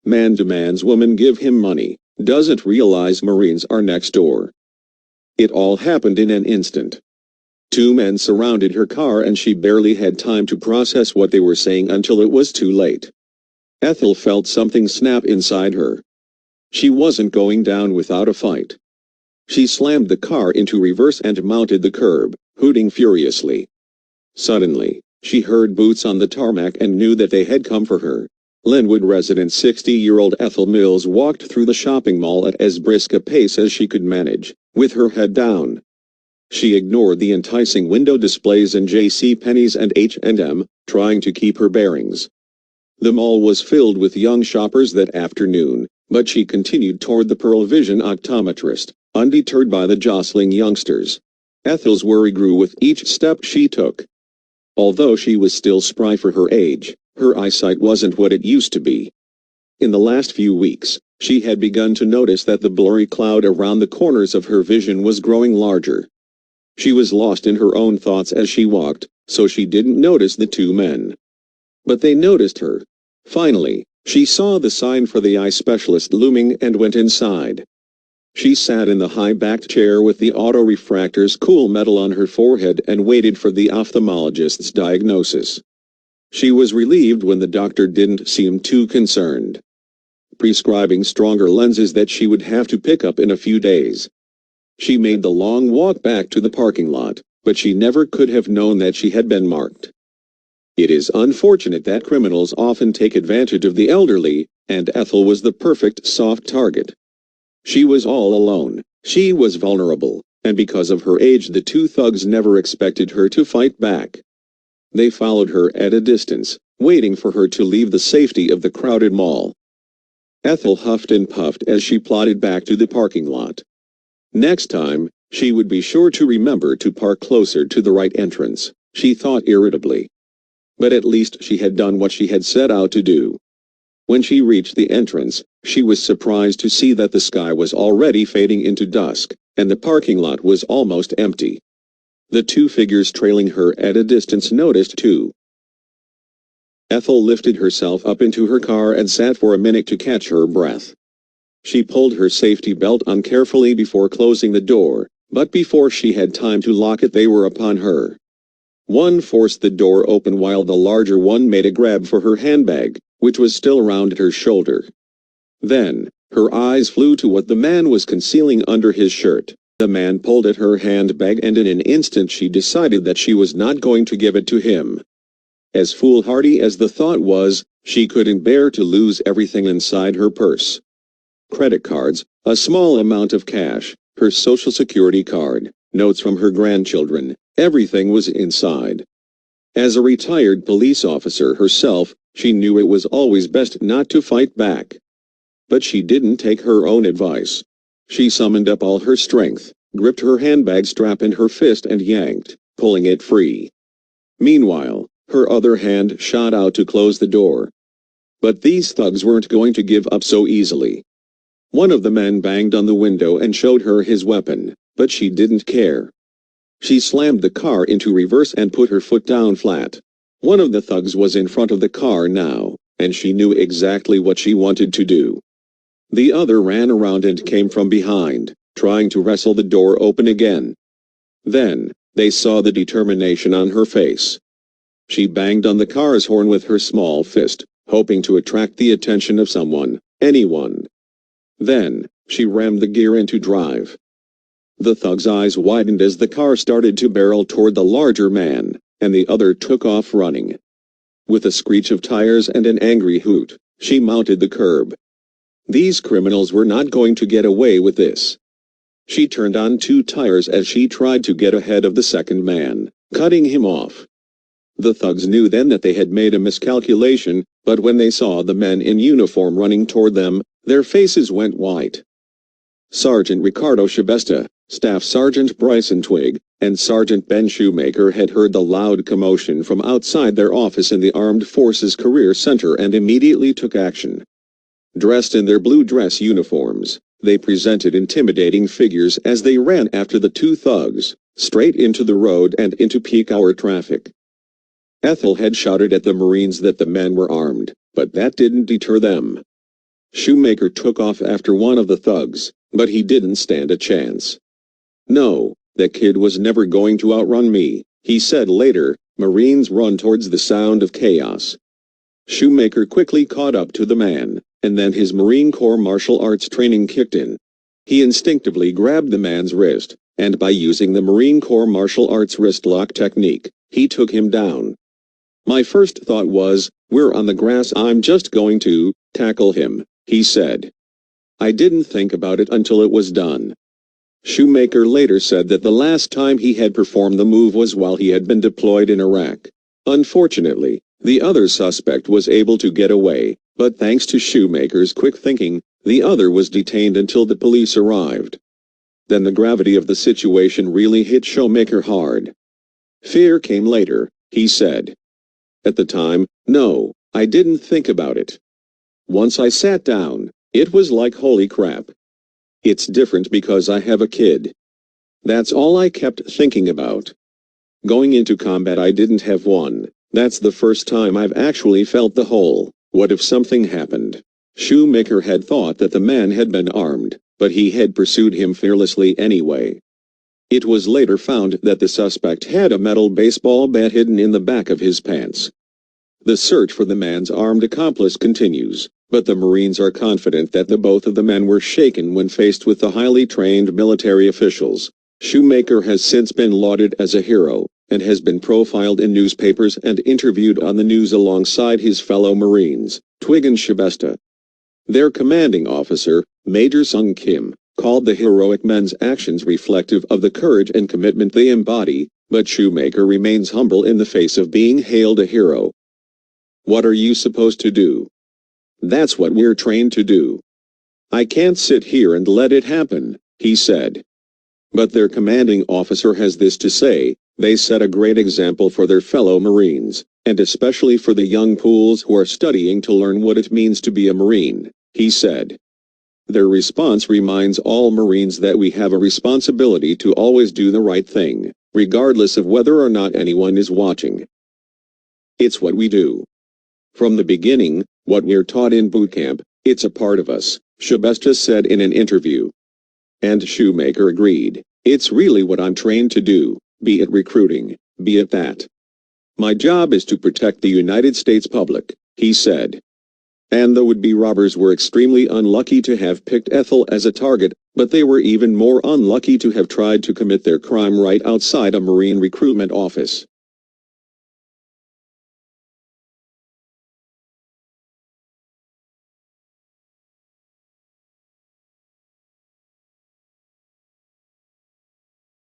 Man demands woman give him money, doesn't realize Marines are next door. It all happened in an instant. Two men surrounded her car and she barely had time to process what they were saying until it was too late. Ethel felt something snap inside her. She wasn't going down without a fight. She slammed the car into reverse and mounted the curb, hooting furiously. Suddenly, she heard boots on the tarmac and knew that they had come for her. Linwood resident 60-year-old Ethel Mills walked through the shopping mall at as brisk a pace as she could manage, with her head down. She ignored the enticing window displays in JCPenney's and H&M, trying to keep her bearings. The mall was filled with young shoppers that afternoon, but she continued toward the Pearl Vision optometrist, undeterred by the jostling youngsters. Ethel's worry grew with each step she took. Although she was still spry for her age, her eyesight wasn't what it used to be. In the last few weeks, she had begun to notice that the blurry cloud around the corners of her vision was growing larger. She was lost in her own thoughts as she walked, so she didn't notice the two men. But they noticed her. Finally, she saw the sign for the eye specialist looming and went inside. She sat in the high-backed chair with the autorefractor's cool metal on her forehead and waited for the ophthalmologist's diagnosis. She was relieved when the doctor didn't seem too concerned, prescribing stronger lenses that she would have to pick up in a few days. She made the long walk back to the parking lot, but she never could have known that she had been marked. It is unfortunate that criminals often take advantage of the elderly, and Ethel was the perfect soft target. She was all alone, she was vulnerable, and because of her age the two thugs never expected her to fight back. They followed her at a distance, waiting for her to leave the safety of the crowded mall. Ethel huffed and puffed as she plodded back to the parking lot. Next time, she would be sure to remember to park closer to the right entrance, she thought irritably. But at least she had done what she had set out to do. When she reached the entrance, she was surprised to see that the sky was already fading into dusk, and the parking lot was almost empty. The two figures trailing her at a distance noticed too. Ethel lifted herself up into her car and sat for a minute to catch her breath. She pulled her safety belt on carefully before closing the door, but before she had time to lock it they were upon her. One forced the door open while the larger one made a grab for her handbag, which was still around her shoulder. Then, her eyes flew to what the man was concealing under his shirt. The man pulled at her handbag and in an instant she decided that she was not going to give it to him. As foolhardy as the thought was, she couldn't bear to lose everything inside her purse. Credit cards, a small amount of cash, her social security card, notes from her grandchildren, everything was inside. As a retired police officer herself, she knew it was always best not to fight back. But she didn't take her own advice. She summoned up all her strength, gripped her handbag strap in her fist and yanked, pulling it free. Meanwhile, her other hand shot out to close the door. But these thugs weren't going to give up so easily. One of the men banged on the window and showed her his weapon, but she didn't care. She slammed the car into reverse and put her foot down flat. One of the thugs was in front of the car now, and she knew exactly what she wanted to do. The other ran around and came from behind, trying to wrestle the door open again. Then, they saw the determination on her face. She banged on the car's horn with her small fist, hoping to attract the attention of someone, anyone. Then, she rammed the gear into drive. The thug's eyes widened as the car started to barrel toward the larger man, and the other took off running. With a screech of tires and an angry hoot, she mounted the curb. These criminals were not going to get away with this. She turned on two tires as she tried to get ahead of the second man, cutting him off. The thugs knew then that they had made a miscalculation, but when they saw the men in uniform running toward them, their faces went white. Sergeant Ricardo Shabesta, Staff Sergeant Bryson Twigg, and Sergeant Ben Shoemaker had heard the loud commotion from outside their office in the Armed Forces Career Center and immediately took action. Dressed in their blue dress uniforms, they presented intimidating figures as they ran after the two thugs, straight into the road and into peak hour traffic. Ethel had shouted at the Marines that the men were armed, but that didn't deter them. Shoemaker took off after one of the thugs, but he didn't stand a chance. "No, that kid was never going to outrun me," he said later. Marines run towards the sound of chaos. Shoemaker quickly caught up to the man, and then his Marine Corps martial arts training kicked in. He instinctively grabbed the man's wrist, and by using the Marine Corps martial arts wrist lock technique, he took him down. "My first thought was, we're on the grass, I'm just going to tackle him," he said. "I didn't think about it until it was done." Shoemaker later said that the last time he had performed the move was while he had been deployed in Iraq. Unfortunately, the other suspect was able to get away, but thanks to Shoemaker's quick thinking, the other was detained until the police arrived. Then the gravity of the situation really hit Shoemaker hard. "Fear came later," he said. "At the time, no, I didn't think about it. Once I sat down, it was like holy crap. It's different because I have a kid. That's all I kept thinking about. Going into combat I didn't have one. That's the first time I've actually felt the whole, what if something happened?" Shoemaker had thought that the man had been armed, but he had pursued him fearlessly anyway. It was later found that the suspect had a metal baseball bat hidden in the back of his pants. The search for the man's armed accomplice continues, but the Marines are confident that the both of the men were shaken when faced with the highly trained military officials. Shoemaker has since been lauded as a hero, and has been profiled in newspapers and interviewed on the news alongside his fellow Marines, Twig and Shibesta. Their commanding officer, Major Sung Kim, called the heroic men's actions reflective of the courage and commitment they embody, but Shoemaker remains humble in the face of being hailed a hero. "What are you supposed to do?" "That's what we're trained to do. I can't sit here and let it happen," he said. But their commanding officer has this to say: "They set a great example for their fellow Marines, and especially for the young pools who are studying to learn what it means to be a Marine," he said. Their response reminds all Marines that we have a responsibility to always do the right thing, regardless of whether or not anyone is watching. It's what we do. From the beginning, what we're taught in boot camp, it's a part of us, Shibesta said in an interview. And Shoemaker agreed. "It's really what I'm trained to do, be it recruiting, be it that. My job is to protect the United States public," he said. And the would-be robbers were extremely unlucky to have picked Ethel as a target, but they were even more unlucky to have tried to commit their crime right outside a Marine recruitment office.